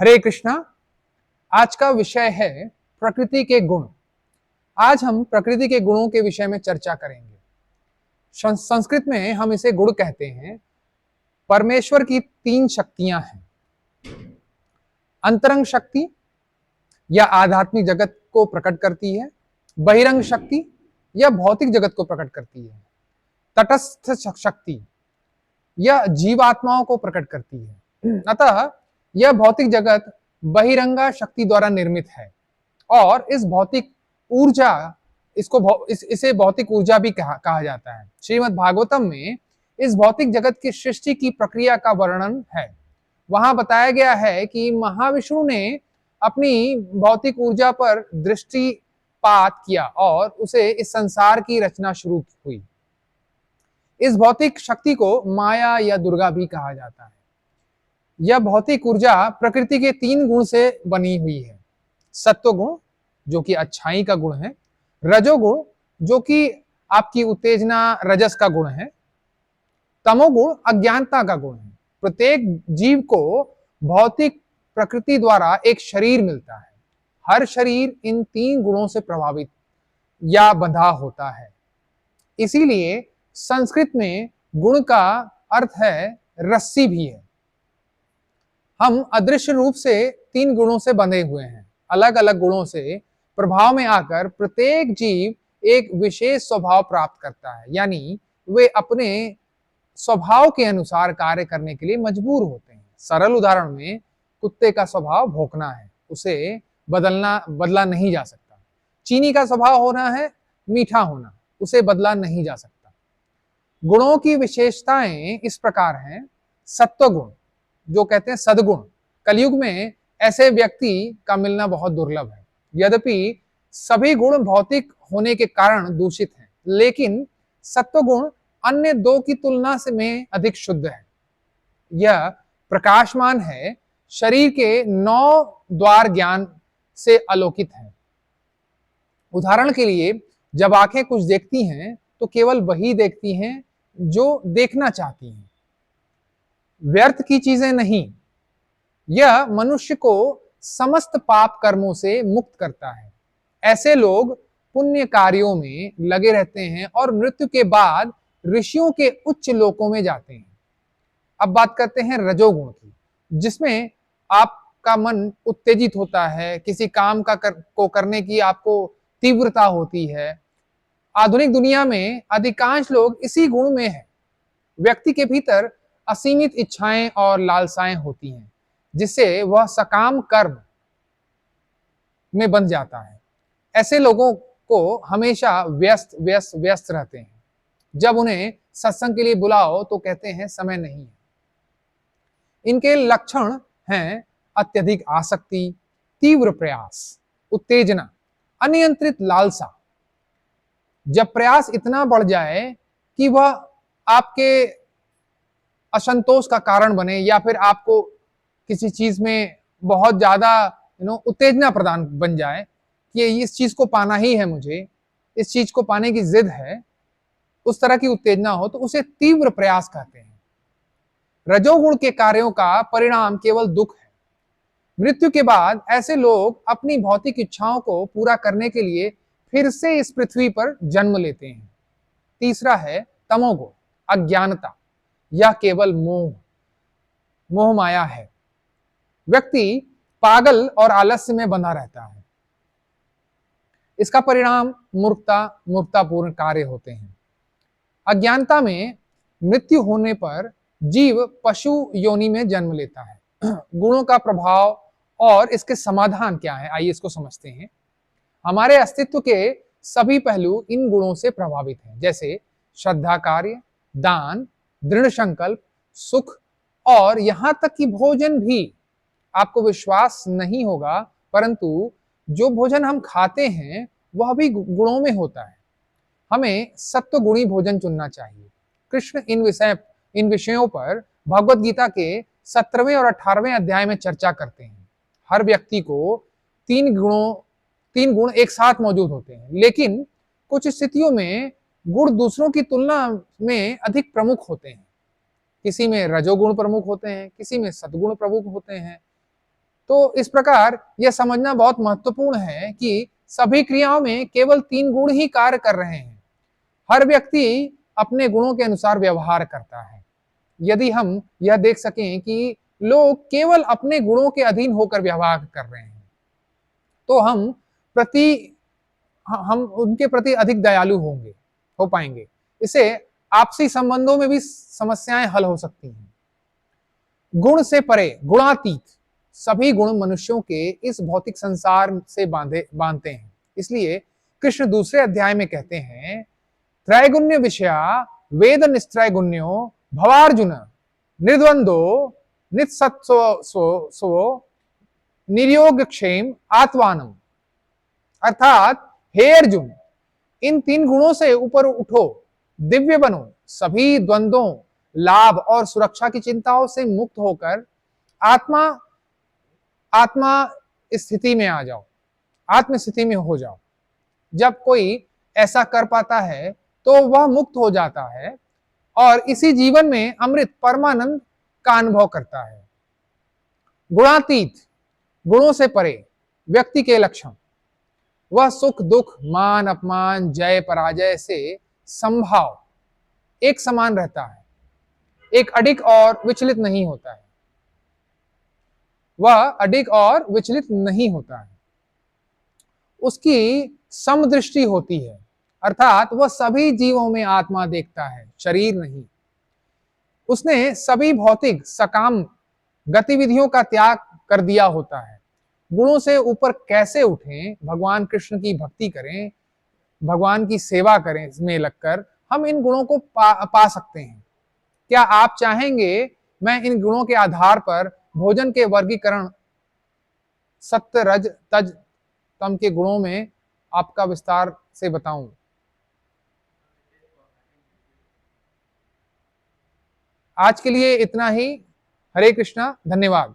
हरे कृष्णा। आज का विषय है प्रकृति के गुण। आज हम प्रकृति के गुणों के विषय में चर्चा करेंगे। संस्कृत में हम इसे गुण कहते हैं। परमेश्वर की तीन शक्तियां हैं। अंतरंग शक्ति या आध्यात्मिक जगत को प्रकट करती है। बहिरंग शक्ति या भौतिक जगत को प्रकट करती है। तटस्थ शक्ति यह जीवात्माओं को प्रकट करती है। अतः यह भौतिक जगत बहिरंगा शक्ति द्वारा निर्मित है और इस भौतिक ऊर्जा इसे भौतिक ऊर्जा भी कहा जाता है। श्रीमद् भागवतम में इस भौतिक जगत की सृष्टि की प्रक्रिया का वर्णन है। वहां बताया गया है कि महाविष्णु ने अपनी भौतिक ऊर्जा पर दृष्टिपात किया और उसे इस संसार की रचना शुरू हुई। इस भौतिक शक्ति को माया या दुर्गा भी कहा जाता है। यह भौतिक ऊर्जा प्रकृति के तीन गुण से बनी हुई है। सत्व गुण जो कि अच्छाई का गुण है, रजोगुण जो कि आपकी उत्तेजना रजस का गुण है, तमोगुण अज्ञानता का गुण है। प्रत्येक जीव को भौतिक प्रकृति द्वारा एक शरीर मिलता है। हर शरीर इन तीन गुणों से प्रभावित या बंधा होता है। इसीलिए संस्कृत में गुण का अर्थ है रस्सी भी है। हम अदृश्य रूप से तीन गुणों से बंधे हुए हैं। अलग अलग गुणों से प्रभाव में आकर प्रत्येक जीव एक विशेष स्वभाव प्राप्त करता है, यानी वे अपने स्वभाव के अनुसार कार्य करने के लिए मजबूर होते हैं। सरल उदाहरण में कुत्ते का स्वभाव भौंकना है, उसे बदला नहीं जा सकता। चीनी का स्वभाव होना है मीठा होना, उसे बदला नहीं जा सकता। गुणों की विशेषताएं इस प्रकार हैं। सत्व गुण जो कहते हैं सद्गुण, कलयुग में ऐसे व्यक्ति का मिलना बहुत दुर्लभ है। यद्यपि सभी गुण भौतिक होने के कारण दूषित हैं, लेकिन सत्वगुण अन्य दो की तुलना से में अधिक शुद्ध है। यह प्रकाशमान है, शरीर के 9 द्वार ज्ञान से आलोकित है। उदाहरण के लिए जब आंखें कुछ देखती हैं तो केवल वही देखती हैं जो देखना चाहती हैं, व्यर्थ की चीजें नहीं। यह मनुष्य को समस्त पाप कर्मों से मुक्त करता है। ऐसे लोग पुण्य कार्यों में लगे रहते हैं और मृत्यु के बाद ऋषियों के उच्च लोकों में जाते हैं। अब बात करते हैं रजोगुण की, जिसमें आपका मन उत्तेजित होता है, किसी काम को करने की आपको तीव्रता होती है। आधुनिक दुनिया में अधिकांश लोग इसी गुण में हैं। व्यक्ति के भीतर असीमित इच्छाएं और लालसाएं होती हैं, जिससे वह सकाम कर्म में बंध जाता है। ऐसे लोगों को हमेशा व्यस्त व्यस्त व्यस्त रहते हैं। जब उन्हें सत्संग के लिए बुलाओ तो कहते हैं समय नहीं है। इनके लक्षण हैं अत्यधिक आसक्ति, तीव्र प्रयास, उत्तेजना, अनियंत्रित लालसा। जब प्रयास इतना बढ़ जाए कि वह आपके असंतोष का कारण बने या फिर आपको किसी चीज में बहुत ज्यादा उत्तेजना प्रदान बन जाए कि इस चीज को पाना ही है, मुझे इस चीज को पाने की जिद है, उस तरह की उत्तेजना हो तो उसे तीव्र प्रयास कहते हैं। रजोगुण के कार्यों का परिणाम केवल दुख है। मृत्यु के बाद ऐसे लोग अपनी भौतिक इच्छाओं को पूरा करने के लिए फिर से इस पृथ्वी पर जन्म लेते हैं। तीसरा है तमोगुण, अज्ञानता या केवल मोह माया है। व्यक्ति पागल और आलस्य में बंधा रहता है। इसका परिणाम मूर्खतापूर्ण कार्य होते हैं। अज्ञानता में मृत्यु होने पर जीव पशु योनि में जन्म लेता है। गुणों का प्रभाव और इसके समाधान क्या है, आइए इसको समझते हैं। हमारे अस्तित्व के सभी पहलू इन गुणों से प्रभावित हैं, जैसे श्रद्धा कार्य, दान, दृढ़ संकल्प, सुख और यहां तक कि भोजन भी। आपको विश्वास नहीं होगा, परंतु जो भोजन हम खाते हैं वह भी गुणों में होता है। हमें सत्व गुणी भोजन चुनना चाहिए। कृष्ण इन विषयों पर भगवत गीता के 17वें और 18वें अध्याय में चर्चा करते हैं। हर व्यक्ति को तीन गुण एक साथ मौजूद होते हैं, लेकिन कुछ स्थितियों में गुण दूसरों की तुलना में अधिक प्रमुख होते हैं। किसी में रजोगुण प्रमुख होते हैं, किसी में सद्गुण प्रमुख होते हैं। तो इस प्रकार यह समझना बहुत महत्वपूर्ण है कि सभी क्रियाओं में केवल 3 गुण ही कार्य कर रहे हैं। हर व्यक्ति अपने गुणों के अनुसार व्यवहार करता है। यदि हम यह देख सकें कि लोग केवल अपने गुणों के अधीन होकर व्यवहार कर रहे हैं, तो हम उनके प्रति अधिक दयालु हो पाएंगे। इससे आपसी संबंधों में भी समस्याएं हल हो सकती हैं। गुण से परे, गुणातीत सभी गुण मनुष्यों के इस भौतिक संसार से बांधते हैं। इसलिए कृष्ण दूसरे अध्याय में कहते हैं, त्रैगुण्य विषया वेद निस्त्रैगुण्यो भवार्जुन निर्द्वंदो नित्सत्स्व निर्योगक्षेम आत्वानम। अर्थात हे अर्जुन, इन 3 गुणों से ऊपर उठो, दिव्य बनो, सभी द्वंद्वों, लाभ और सुरक्षा की चिंताओं से मुक्त होकर आत्मा आत्मा स्थिति में आ जाओ, आत्म स्थिति में हो जाओ। जब कोई ऐसा कर पाता है तो वह मुक्त हो जाता है और इसी जीवन में अमृत परमानंद का अनुभव करता है। गुणातीत, गुणों से परे व्यक्ति के लक्षण, वह सुख दुख, मान अपमान, जय पराजय से संभाव एक समान रहता है, एक अडिग और विचलित नहीं होता है। वह अडिग और विचलित नहीं होता है। उसकी समदृष्टि होती है, अर्थात वह सभी जीवों में आत्मा देखता है, शरीर नहीं। उसने सभी भौतिक सकाम गतिविधियों का त्याग कर दिया होता है। गुणों से ऊपर कैसे उठें, भगवान कृष्ण की भक्ति करें, भगवान की सेवा करें, इसमें लगकर हम इन गुणों को पा सकते हैं। क्या आप चाहेंगे मैं इन गुणों के आधार पर भोजन के वर्गीकरण सत्य रज तज तम के गुणों में आपका विस्तार से बताऊं? आज के लिए इतना ही। हरे कृष्णा, धन्यवाद।